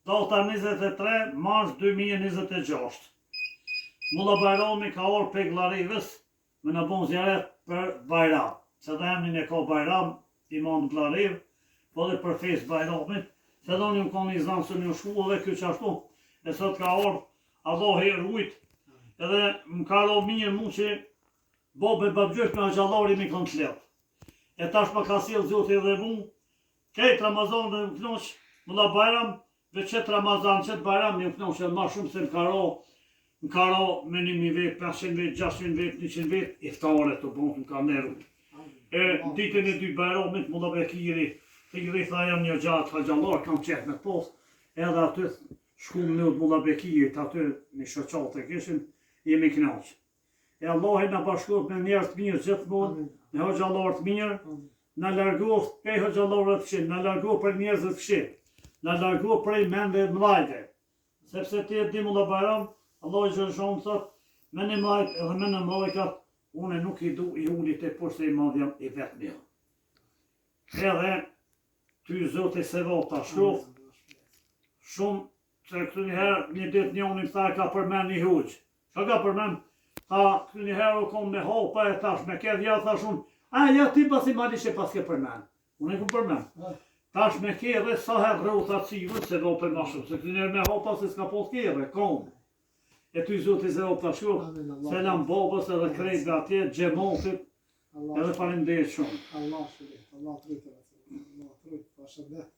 data 23 mars 2026. Mulla Bajrami ka orë pe Glarivës me në bon zjaret për Bajram. Se da emnin e ka Bajram, imam Glariv, po dhe për fes Bajramit, se da një ka një zanë së një shku dhe kjo qashtu, e sot ka orë, Allah e rujt, edhe më ka ro mirë mu që bobe babgjësh me gjallari mi kanë të letë. E tash pa ka silë zote dhe mu, kejt Ramazan dhe më knoq, Mulla Bajram, dhe qëtë Ramazan, qëtë Bajram, një më knoq e ma shumë se më ka ro me 1000 vetë, 500 vetë, 600 vetë, 100 vetë, iftare të bon, më ka neru. E ditën e 2 Bajramit, Mulla Bekiri, të i tha jam një gjatë ka gjallar, kam qetë me posë, edhe aty shkum në Mulla Bekirit, aty një shoqate kishin, jemi knaqë. E Allahi në bashkot me njerës të mirë gjithmonë, me hoxhallar të mirë, në largoh pe hoxhallarët të fshin, në largoh për njerëzët të fshin, në largoh prej mendve mlajte. Sepse ti e di Mulla Bajram, Allah i gjërëshonë thot, me një mlajt edhe me në mlajkat, une nuk i du i ulit e poshtë i madhjam i vetë mirë. Edhe, ty zote se vota shkof, shumë, se këtë njëherë një ditë njënin tha ka përmen një huqë. Ka ka përmen? Tha këtë njëherë u kom me hopa e tash me kedh, ja thash unë, ja ti pasi ma dishe pas ke përmen. Unë e ku përmen. Tash me kedhe sa herë rrota civët se do për ma shumë, se këtë njëherë me hopa se s'ka pos kedhe, kom. E ty zote se vota shkof, selam babës edhe krejtve atje, gjemontit, edhe falenderit shumë. Allah shërit, Allah të rritë, Allah të rritë,